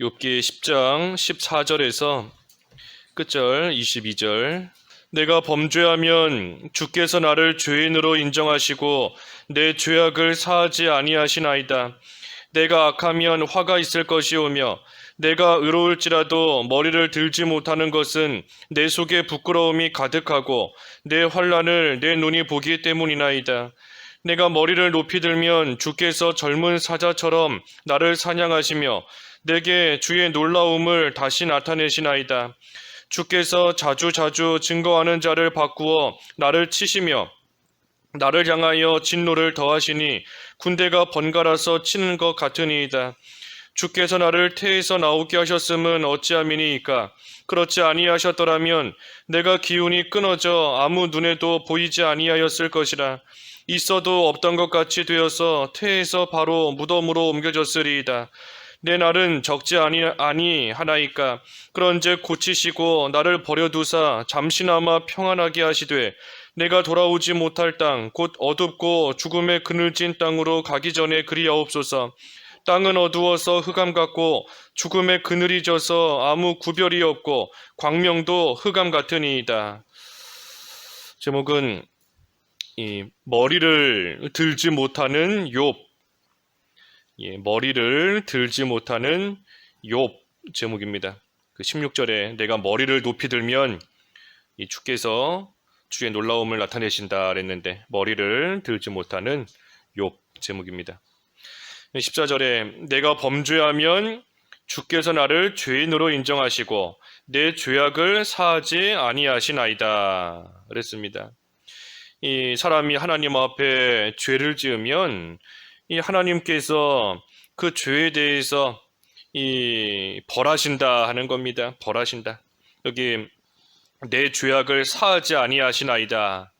욥기 10장 14절에서 끝절 22절. 내가 범죄하면 주께서 나를 죄인으로 인정하시고 내 죄악을 사하지 아니하시나이다. 내가 악하면 화가 있을 것이오며 내가 의로울지라도 머리를 들지 못하는 것은 내 속에 부끄러움이 가득하고 내 환난을 내 눈이 보기 때문이나이다. 내가 머리를 높이 들면 주께서 젊은 사자처럼 나를 사냥하시며 내게 주의 놀라움을 다시 나타내시나이다. 주께서 자주자주 증거하는 자를 바꾸어 나를 치시며 나를 향하여 진노를 더하시니 군대가 번갈아서 치는 것 같으니이다. 주께서 나를 태에서 나오게 하셨음은 어찌함이니이까? 그렇지 아니하셨더라면 내가 기운이 끊어져 아무 눈에도 보이지 아니하였을 것이라. 있어도 없던 것 같이 되어서 태에서 바로 무덤으로 옮겨졌으리이다. 내 날은 적지 아니하나이까? 그런즉 고치시고 나를 버려두사 잠시나마 평안하게 하시되 내가 돌아오지 못할 땅 곧 어둡고 죽음에 그늘진 땅으로 가기 전에 그리하옵소서. 땅은 어두워서 흑암 같고 죽음에 그늘이 져서 아무 구별이 없고 광명도 흑암 같으니이다. 제목은 이 머리를 들지 못하는 욥. 머리를 들지 못하는 욥 제목입니다. 그 16절에 내가 머리를 높이 들면 이 주께서 주의 놀라움을 나타내신다 그랬는데 머리를 들지 못하는 욥 제목입니다. 14절에 내가 범죄하면 주께서 나를 죄인으로 인정하시고 내 죄악을 사하지 아니하시나이다 그랬습니다. 이 사람이 하나님 앞에 죄를 지으면 이 하나님께서 그 죄에 대해서 이 벌하신다 하는 겁니다. 벌하신다. 여기 내 죄악을 사하지 아니하시나이다.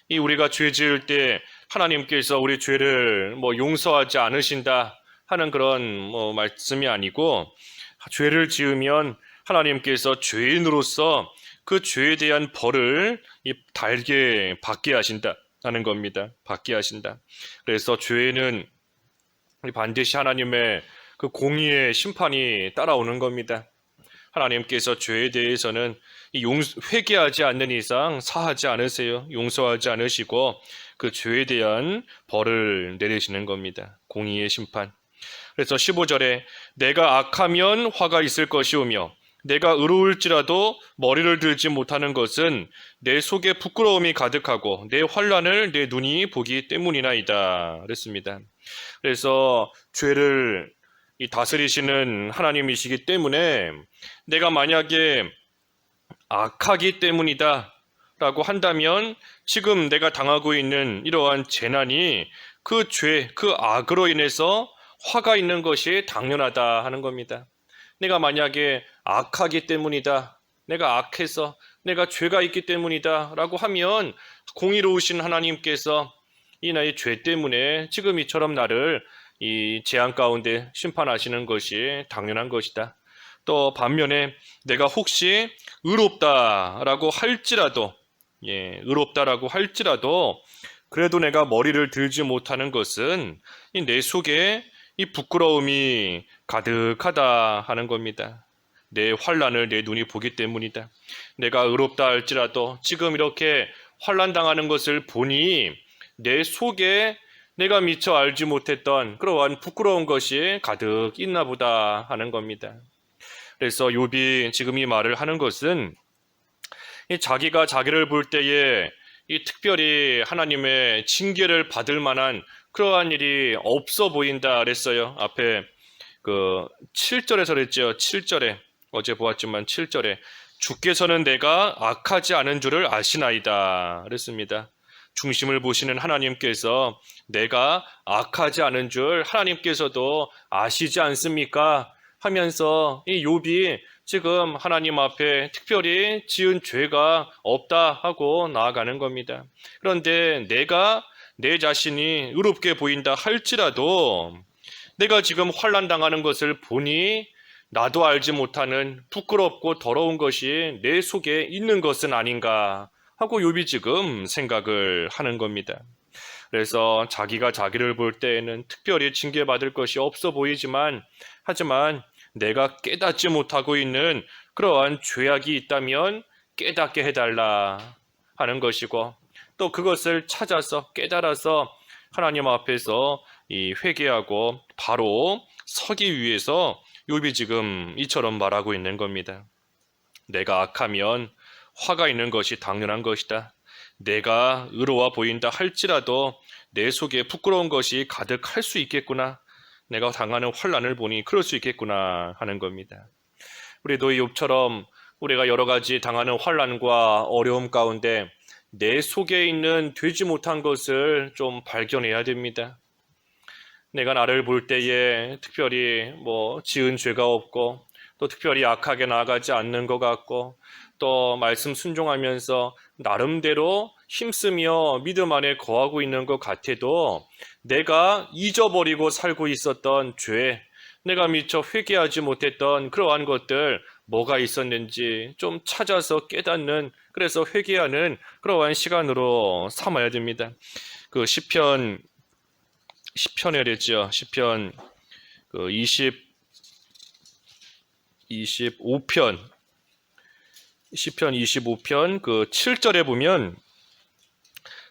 이 우리가 죄 지을 때 하나님께서 우리 죄를 용서하지 않으신다 하는 그런 말씀이 아니고, 죄를 지으면 하나님께서 죄인으로서 그 죄에 대한 벌을 달게 받게 하신다 하는 겁니다. 받게 하신다. 그래서 죄는 반드시 하나님의 그 공의의 심판이 따라오는 겁니다. 하나님께서 죄에 대해서는 회개하지 않는 이상 사하지 않으세요. 용서하지 않으시고 그 죄에 대한 벌을 내리시는 겁니다. 공의의 심판. 그래서 15절에 내가 악하면 화가 있을 것이오며 내가 의로울지라도 머리를 들지 못하는 것은 내 속에 부끄러움이 가득하고 내 환난을 내 눈이 보기 때문이나이다 그랬습니다. 그래서 죄를 다스리시는 하나님이시기 때문에 내가 만약에 악하기 때문이다 라고 한다면 지금 내가 당하고 있는 이러한 재난이 그 죄, 그 악으로 인해서 화가 있는 것이 당연하다 하는 겁니다. 내가 만약에 악하기 때문이다, 내가 악해서 내가 죄가 있기 때문이다 라고 하면 공의로우신 하나님께서 이 나의 죄 때문에 지금 이처럼 나를 이 재앙 가운데 심판하시는 것이 당연한 것이다. 또 반면에 내가 혹시 의롭다라고 할지라도, 의롭다라고 할지라도 그래도 내가 머리를 들지 못하는 것은 내 속에 이 부끄러움이 가득하다 하는 겁니다. 내 환난을 내 눈이 보기 때문이다. 내가 의롭다 할지라도 지금 이렇게 환난 당하는 것을 보니 내 속에 내가 미처 알지 못했던 그러한 부끄러운 것이 가득 있나 보다 하는 겁니다. 그래서 욥이 지금 이 말을 하는 것은 자기가 자기를 볼 때에 특별히 하나님의 징계를 받을 만한 그러한 일이 없어 보인다 그랬어요. 앞에 그 7절에서 그랬죠. 7절에 어제 보았지만 7절에 주께서는 내가 악하지 않은 줄을 아시나이다 그랬습니다. 중심을 보시는 하나님께서 내가 악하지 않은 줄 하나님께서도 아시지 않습니까? 하면서 이 욥이 지금 하나님 앞에 특별히 지은 죄가 없다 하고 나아가는 겁니다. 그런데 내가 내 자신이 의롭게 보인다 할지라도 내가 지금 환난 당하는 것을 보니 나도 알지 못하는 부끄럽고 더러운 것이 내 속에 있는 것은 아닌가 하고 욥이 지금 생각을 하는 겁니다. 그래서 자기가 자기를 볼 때에는 특별히 징계받을 것이 없어 보이지만 하지만 내가 깨닫지 못하고 있는 그러한 죄악이 있다면 깨닫게 해달라 하는 것이고, 또 그것을 찾아서 깨달아서 하나님 앞에서 이 회개하고 바로 서기 위해서 욥이 지금 이처럼 말하고 있는 겁니다. 내가 악하면 화가 있는 것이 당연한 것이다. 내가 의로워 보인다 할지라도 내 속에 부끄러운 것이 가득할 수 있겠구나. 내가 당하는 환난을 보니 그럴 수 있겠구나 하는 겁니다. 우리도 욥처럼 우리가 여러 가지 당하는 환난과 어려움 가운데 내 속에 있는 되지 못한 것을 좀 발견해야 됩니다. 내가 나를 볼 때에 특별히 지은 죄가 없고 또 특별히 악하게 나아가지 않는 것 같고 또 말씀 순종하면서 나름대로 힘쓰며 믿음 안에 거하고 있는 것 같아도 내가 잊어버리고 살고 있었던 죄, 내가 미처 회개하지 못했던 그러한 것들 뭐가 있었는지 좀 찾아서 깨닫는, 그래서 회개하는 그러한 시간으로 삼아야 됩니다. 그 시편에 되죠. 시편 25편 시편 25편 7절에 보면,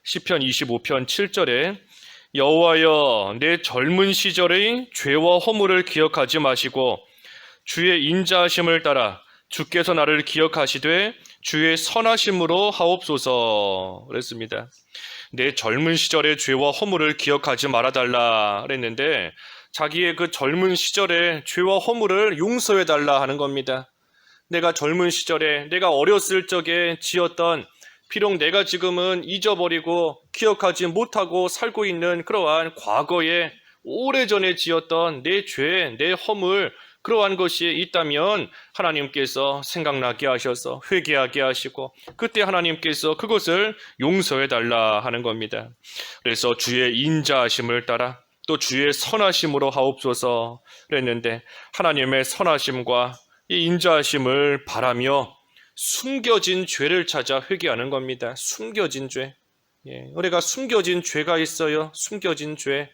시편 25편 7절에 여호와여 내 젊은 시절의 죄와 허물을 기억하지 마시고 주의 인자하심을 따라 주께서 나를 기억하시되 주의 선하심으로 하옵소서 그랬습니다. 내 젊은 시절의 죄와 허물을 기억하지 말아달라 그랬는데 자기의 그 젊은 시절의 죄와 허물을 용서해달라 하는 겁니다. 내가 젊은 시절에 내가 어렸을 적에 지었던, 비록 내가 지금은 잊어버리고 기억하지 못하고 살고 있는 그러한 과거에 오래전에 지었던 내 죄, 내 허물, 그러한 것이 있다면 하나님께서 생각나게 하셔서 회개하게 하시고 그때 하나님께서 그것을 용서해달라 하는 겁니다. 그래서 주의 인자하심을 따라 또 주의 선하심으로 하옵소서 그랬는데 하나님의 선하심과 이 인자하심을 바라며 숨겨진 죄를 찾아 회개하는 겁니다. 숨겨진 죄. 우리가 숨겨진 죄가 있어요. 숨겨진 죄.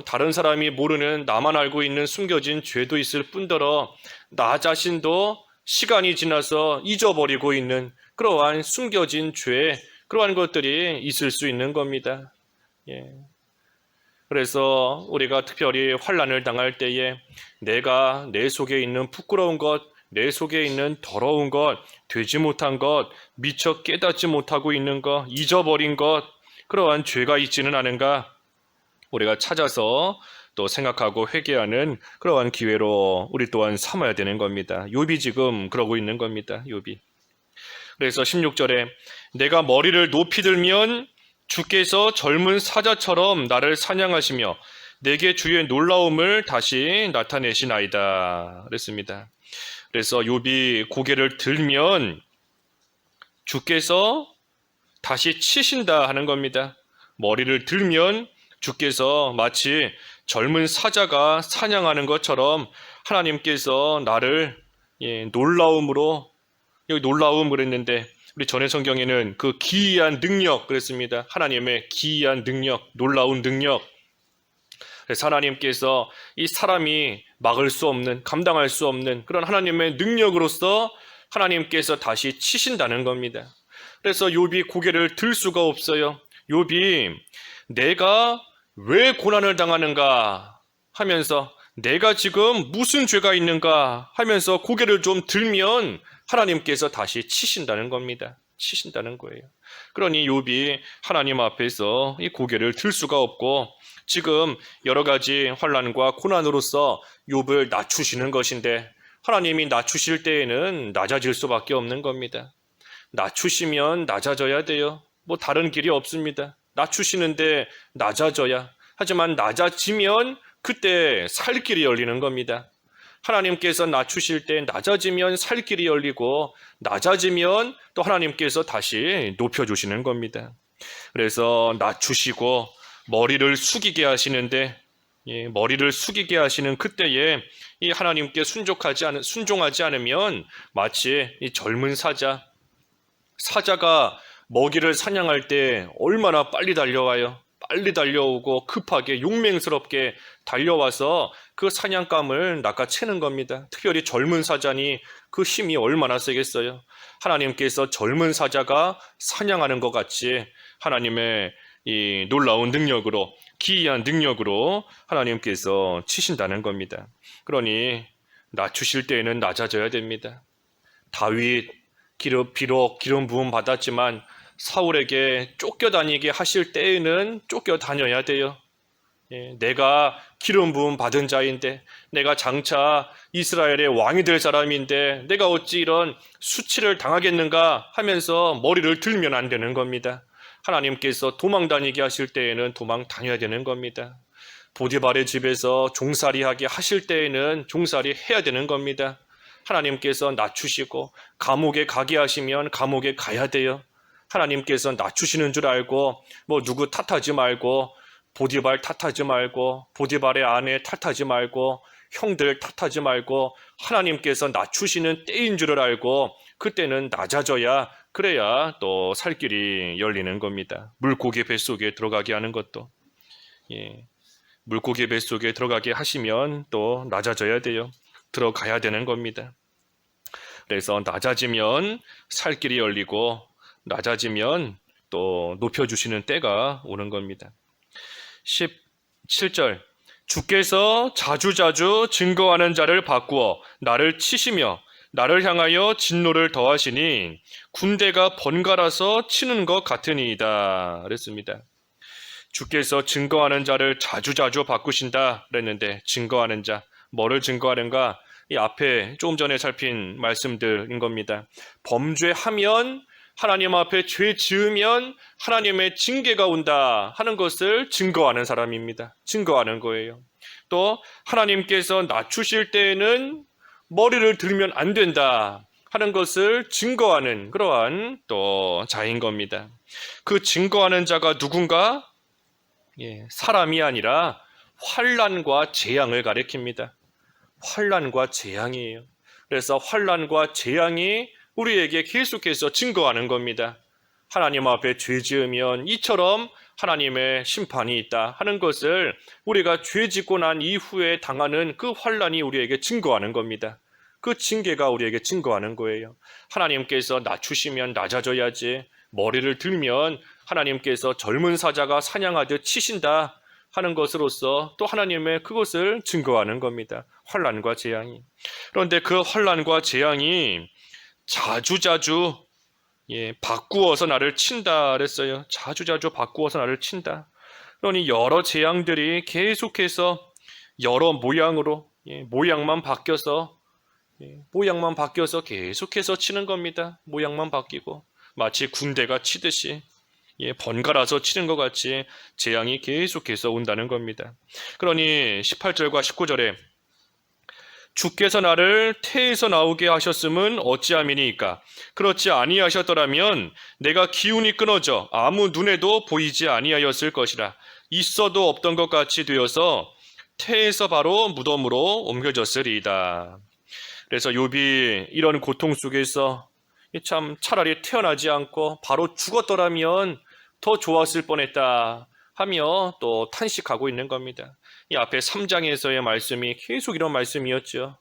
다른 사람이 모르는, 나만 알고 있는 숨겨진 죄도 있을 뿐더러 나 자신도 시간이 지나서 잊어버리고 있는 그러한 숨겨진 죄, 그러한 것들이 있을 수 있는 겁니다. 그래서 우리가 특별히 환난을 당할 때에 내가 내 속에 있는 부끄러운 것, 내 속에 있는 더러운 것, 되지 못한 것, 미처 깨닫지 못하고 있는 것, 잊어버린 것, 그러한 죄가 있지는 않은가 우리가 찾아서 또 생각하고 회개하는 그러한 기회로 우리 또한 삼아야 되는 겁니다. 욥이 지금 그러고 있는 겁니다. 욥이. 그래서 16절에 내가 머리를 높이 들면 주께서 젊은 사자처럼 나를 사냥하시며 내게 주의 놀라움을 다시 나타내시나이다 그랬습니다. 그래서 욥이 고개를 들면 주께서 다시 치신다 하는 겁니다. 머리를 들면 주께서 마치 젊은 사자가 사냥하는 것처럼 하나님께서 나를 놀라움으로, 여기 놀라움 그랬는데 우리 전에 성경에는 그 기이한 능력 그랬습니다. 하나님의 기이한 능력, 놀라운 능력. 그래서 하나님께서 이 사람이 막을 수 없는, 감당할 수 없는 그런 하나님의 능력으로서 하나님께서 다시 치신다는 겁니다. 그래서 욥이 고개를 들 수가 없어요. 욥이 내가 왜 고난을 당하는가 하면서 내가 지금 무슨 죄가 있는가 하면서 고개를 좀 들면 하나님께서 다시 치신다는 겁니다. 치신다는 거예요. 그러니 욥이 하나님 앞에서 이 고개를 들 수가 없고 지금 여러 가지 환난과 고난으로서 욥을 낮추시는 것인데 하나님이 낮추실 때에는 낮아질 수밖에 없는 겁니다. 낮추시면 낮아져야 돼요. 다른 길이 없습니다. 낮추시는데 낮아져야. 하지만 낮아지면 그때 살 길이 열리는 겁니다. 하나님께서 낮추실 때 낮아지면 살 길이 열리고 낮아지면 또 하나님께서 다시 높여주시는 겁니다. 그래서 낮추시고 머리를 숙이게 하시는데 머리를 숙이게 하시는 그때에 이 하나님께 순종하지 않으면 마치 이 젊은 사자가 먹이를 사냥할 때 얼마나 빨리 달려와요. 빨리 달려오고 급하게 용맹스럽게 달려와서 그 사냥감을 낚아채는 겁니다. 특별히 젊은 사자니 그 힘이 얼마나 세겠어요. 하나님께서 젊은 사자가 사냥하는 것 같이 하나님의 이 놀라운 능력으로, 기이한 능력으로 하나님께서 치신다는 겁니다. 그러니 낮추실 때에는 낮아져야 됩니다. 다윗 비록 기름 부음 받았지만 사울에게 쫓겨다니게 하실 때에는 쫓겨다녀야 돼요. 내가 기름 부음 받은 자인데, 내가 장차 이스라엘의 왕이 될 사람인데 내가 어찌 이런 수치를 당하겠는가 하면서 머리를 들면 안 되는 겁니다. 하나님께서 도망 다니게 하실 때에는 도망 다녀야 되는 겁니다. 보디발의 집에서 종살이하게 하실 때에는 종살이 해야 되는 겁니다. 하나님께서 낮추시고 감옥에 가게 하시면 감옥에 가야 돼요. 하나님께서 낮추시는 줄 알고 누구 탓하지 말고, 보디발 탓하지 말고, 보디발의 아내 탓하지 말고, 형들 탓하지 말고, 하나님께서 낮추시는 때인 줄을 알고 그때는 낮아져야, 그래야 또 살 길이 열리는 겁니다. 물고기 뱃속에 들어가게 하는 것도, 물고기 뱃속에 들어가게 하시면 또 낮아져야 돼요. 들어가야 되는 겁니다. 그래서 낮아지면 살 길이 열리고, 낮아지면 또 높여주시는 때가 오는 겁니다. 17절, 주께서 자주자주 증거하는 자를 바꾸어 나를 치시며 나를 향하여 진노를 더하시니 군대가 번갈아서 치는 것 같으니이다 그랬습니다. 주께서 증거하는 자를 자주자주 바꾸신다 그랬는데, 증거하는 자, 뭐를 증거하는가? 이 앞에 조금 전에 살핀 말씀들인 겁니다. 범죄하면, 하나님 앞에 죄 지으면 하나님의 징계가 온다 하는 것을 증거하는 사람입니다. 증거하는 거예요. 또 하나님께서 낮추실 때에는 머리를 들면 안 된다 하는 것을 증거하는 그러한 또 자인 겁니다. 그 증거하는 자가 누군가? 사람이 아니라 환난과 재앙을 가리킵니다. 환난과 재앙이에요. 그래서 환난과 재앙이 우리에게 계속해서 증거하는 겁니다. 하나님 앞에 죄 지으면 이처럼 하나님의 심판이 있다 하는 것을 우리가 죄 짓고 난 이후에 당하는 그 환난이 우리에게 증거하는 겁니다. 그 징계가 우리에게 증거하는 거예요. 하나님께서 낮추시면 낮아져야지, 머리를 들면 하나님께서 젊은 사자가 사냥하듯 치신다 하는 것으로서 또 하나님의 그것을 증거하는 겁니다. 환난과 재앙이. 그런데 그 환난과 재앙이 자주자주 바꾸어서 나를 친다 그랬어요. 자주자주 바꾸어서 나를 친다. 그러니 여러 재앙들이 계속해서 여러 모양으로, 모양만 바뀌어서 계속해서 치는 겁니다. 모양만 바뀌고 마치 군대가 치듯이 번갈아서 치는 것 같이 재앙이 계속해서 온다는 겁니다. 그러니 18절과 19절에 주께서 나를 태에서 나오게 하셨음은 어찌함이니까? 그렇지 아니하셨더라면 내가 기운이 끊어져 아무 눈에도 보이지 아니하였을 것이라. 있어도 없던 것 같이 되어서 태에서 바로 무덤으로 옮겨졌으리이다. 그래서 욥이 이런 고통 속에서 참 차라리 태어나지 않고 바로 죽었더라면 더 좋았을 뻔했다 하며 또 탄식하고 있는 겁니다. 이 앞에 3장에서의 말씀이 계속 이런 말씀이었죠.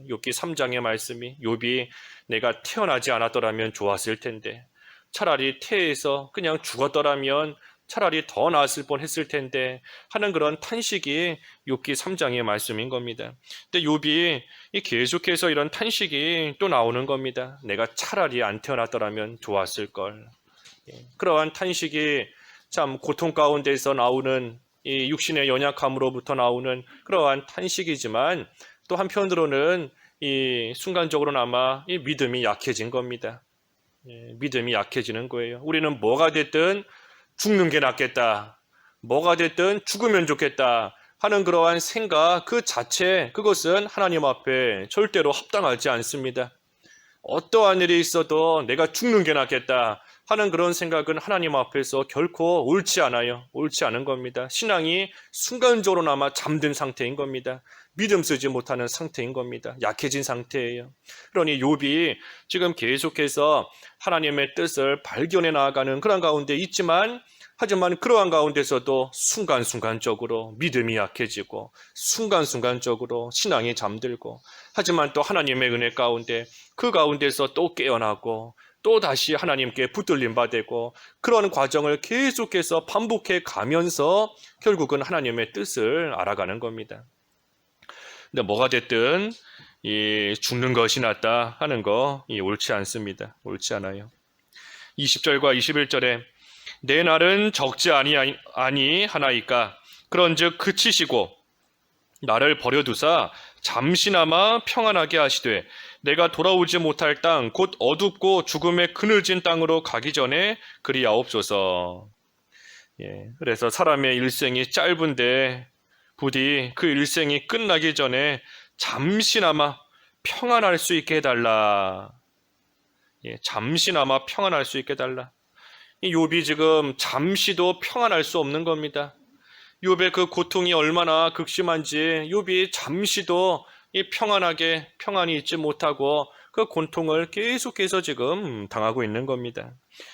욥기 3장의 말씀이, 욥이 내가 태어나지 않았더라면 좋았을 텐데, 차라리 태에서 그냥 죽었더라면 차라리 더 나았을 뻔했을 텐데 하는 그런 탄식이 욥기 3장의 말씀인 겁니다. 근데 욥이 계속해서 이런 탄식이 또 나오는 겁니다. 내가 차라리 안 태어났더라면 좋았을 걸. 그러한 탄식이 참 고통 가운데서 나오는 이 육신의 연약함으로부터 나오는 그러한 탄식이지만, 또 한편으로는 이 순간적으로나마 이 믿음이 약해진 겁니다. 믿음이 약해지는 거예요. 우리는 뭐가 됐든 죽는 게 낫겠다, 뭐가 됐든 죽으면 좋겠다 하는 그러한 생각 그 자체, 그것은 하나님 앞에 절대로 합당하지 않습니다. 어떠한 일이 있어도 내가 죽는 게 낫겠다 하는 그런 생각은 하나님 앞에서 결코 옳지 않아요. 옳지 않은 겁니다. 신앙이 순간적으로나마 잠든 상태인 겁니다. 믿음 쓰지 못하는 상태인 겁니다. 약해진 상태예요. 그러니 욥이 지금 계속해서 하나님의 뜻을 발견해 나아가는 그런 가운데 있지만, 하지만 그러한 가운데서도 순간순간적으로 믿음이 약해지고 순간순간적으로 신앙이 잠들고, 하지만 또 하나님의 은혜 가운데 그 가운데서 또 깨어나고 또 다시 하나님께 붙들림 받고, 그런 과정을 계속해서 반복해 가면서 결국은 하나님의 뜻을 알아가는 겁니다. 근데 뭐가 됐든 이 죽는 것이 낫다 하는 거 옳지 않습니다. 옳지 않아요. 20절과 21절에 내 날은 적지 아니 하나이까 그런즉 그치시고 나를 버려두사 잠시나마 평안하게 하시되 내가 돌아오지 못할 땅 곧 어둡고 죽음의 그늘진 땅으로 가기 전에 그리하옵소서. 그래서 사람의 일생이 짧은데 부디 그 일생이 끝나기 전에 잠시나마 평안할 수 있게 해달라. 잠시나마 평안할 수 있게 해달라. 이 욥이 지금 잠시도 평안할 수 없는 겁니다. 욥의 그 고통이 얼마나 극심한지 욥이 잠시도 평안히 있지 못하고 그 고통을 계속해서 지금 당하고 있는 겁니다.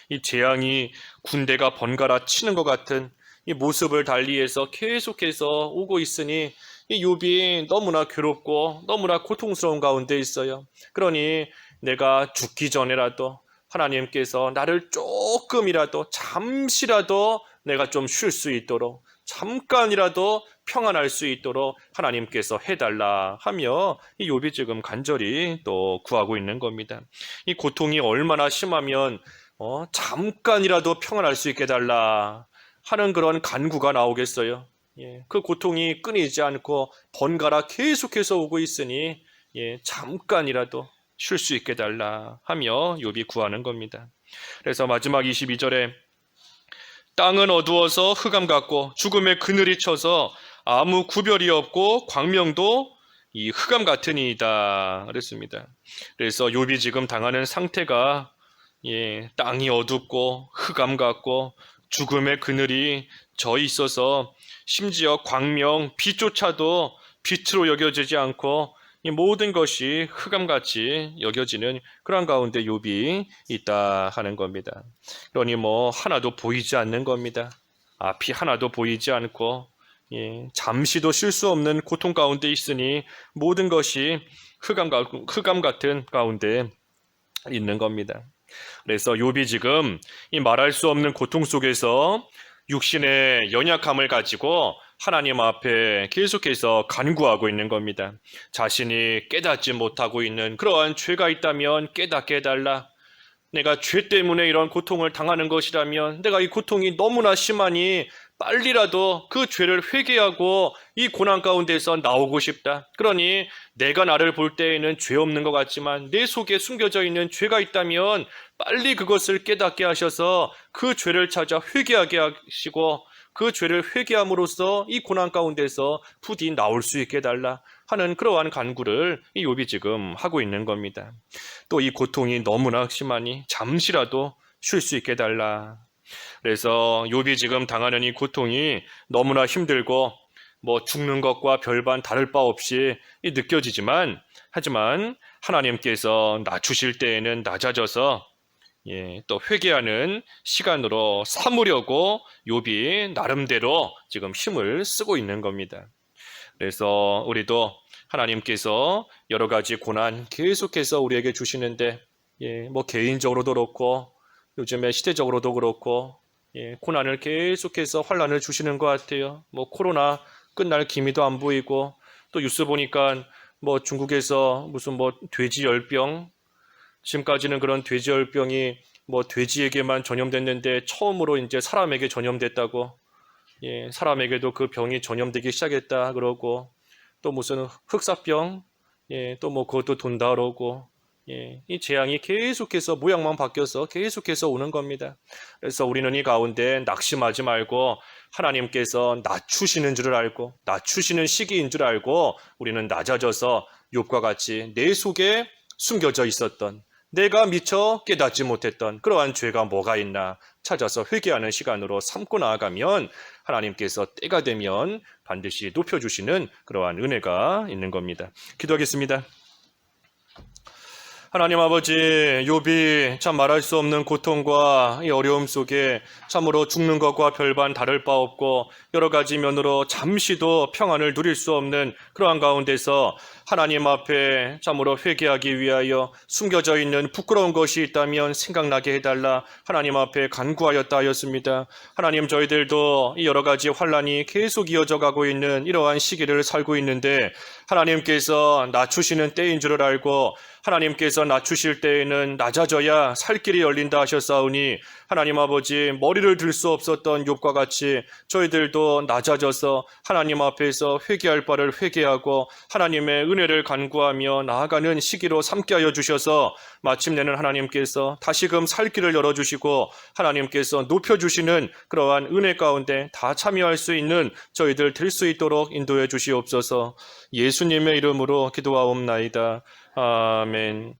이 재앙이 군대가 번갈아 치는 것 같은 이 모습을 달리해서 계속해서 오고 있으니 이 욥이 너무나 괴롭고 너무나 고통스러운 가운데 있어요. 그러니 내가 죽기 전에라도 하나님께서 나를 조금이라도 잠시라도 내가 좀 쉴 수 있도록, 잠깐이라도 평안할 수 있도록 하나님께서 해달라 하며 이 욥이 지금 간절히 또 구하고 있는 겁니다. 이 고통이 얼마나 심하면 잠깐이라도 평안할 수 있게 해달라 하는 그런 간구가 나오겠어요. 그 고통이 끊이지 않고 번갈아 계속해서 오고 있으니 잠깐이라도 쉴 수 있게 해달라 하며 욥이 구하는 겁니다. 그래서 마지막 22절에 땅은 어두워서 흑암 같고 죽음의 그늘이 쳐서 아무 구별이 없고 광명도 이 흑암 같으니이다 그랬습니다. 그래서 욥이 지금 당하는 상태가 땅이 어둡고 흑암 같고 죽음의 그늘이 져 있어서 심지어 광명, 빛조차도 빛으로 여겨지지 않고 이 모든 것이 흑암같이 여겨지는 그런 가운데 욥이 있다 하는 겁니다. 그러니 하나도 보이지 않는 겁니다. 앞이 하나도 보이지 않고 잠시도 쉴 수 없는 고통 가운데 있으니 모든 것이 흑암 같은 가운데 있는 겁니다. 그래서 욥이 지금 이 말할 수 없는 고통 속에서 육신의 연약함을 가지고 하나님 앞에 계속해서 간구하고 있는 겁니다. 자신이 깨닫지 못하고 있는 그러한 죄가 있다면 깨닫게 해달라. 내가 죄 때문에 이런 고통을 당하는 것이라면 내가 이 고통이 너무나 심하니 빨리라도 그 죄를 회개하고 이 고난 가운데서 나오고 싶다. 그러니 내가 나를 볼 때에는 죄 없는 것 같지만 내 속에 숨겨져 있는 죄가 있다면 빨리 그것을 깨닫게 하셔서 그 죄를 찾아 회개하게 하시고 그 죄를 회개함으로써 이 고난 가운데서 부디 나올 수 있게 해달라 하는 그러한 간구를 이 욥이 지금 하고 있는 겁니다. 또 이 고통이 너무나 심하니 잠시라도 쉴 수 있게 해달라. 그래서 욥이 지금 당하는 이 고통이 너무나 힘들고 죽는 것과 별반 다를 바 없이 느껴지지만 하지만 하나님께서 낮추실 때에는 낮아져서 또 회개하는 시간으로 삼으려고 욥이 나름대로 지금 힘을 쓰고 있는 겁니다. 그래서 우리도 하나님께서 여러 가지 고난 계속해서 우리에게 주시는데 개인적으로도 그렇고 요즘에 시대적으로도 그렇고 고난을 계속해서 환난을 주시는 것 같아요. 코로나 끝날 기미도 안 보이고 또 뉴스 보니까 중국에서 무슨 돼지 열병, 지금까지는 그런 돼지 열병이 돼지에게만 전염됐는데 처음으로 이제 사람에게 전염됐다고, 사람에게도 그 병이 전염되기 시작했다 그러고, 또 무슨 흑사병, 또 그것도 돈다 그러고, 이 재앙이 계속해서 모양만 바뀌어서 계속해서 오는 겁니다. 그래서 우리는 이 가운데 낙심하지 말고 하나님께서 낮추시는 줄을 알고 낮추시는 시기인 줄 알고 우리는 낮아져서 욥과 같이 내 속에 숨겨져 있었던, 내가 미처 깨닫지 못했던 그러한 죄가 뭐가 있나 찾아서 회개하는 시간으로 삼고 나아가면 하나님께서 때가 되면 반드시 높여주시는 그러한 은혜가 있는 겁니다. 기도하겠습니다. 하나님 아버지, 욥이 참 말할 수 없는 고통과 이 어려움 속에 참으로 죽는 것과 별반 다를 바 없고 여러 가지 면으로 잠시도 평안을 누릴 수 없는 그러한 가운데서 하나님 앞에 참으로 회개하기 위하여 숨겨져 있는 부끄러운 것이 있다면 생각나게 해달라 하나님 앞에 간구하였다 하였습니다. 하나님, 저희들도 이 여러 가지 환란이 계속 이어져 가고 있는 이러한 시기를 살고 있는데 하나님께서 낮추시는 때인 줄을 알고 하나님께서 낮추실 때에는 낮아져야 살 길이 열린다 하셨사오니 하나님 아버지, 머리를 들 수 없었던 욥과 같이 저희들도 낮아져서 하나님 앞에서 회개할 바를 회개하고 하나님의 은혜를 간구하며 나아가는 시기로 삼게 하여 주셔서 마침내는 하나님께서 다시금 살 길을 열어주시고 하나님께서 높여주시는 그러한 은혜 가운데 다 참여할 수 있는 저희들 될 수 있도록 인도해 주시옵소서. 예수님의 이름으로 기도하옵나이다. 아멘.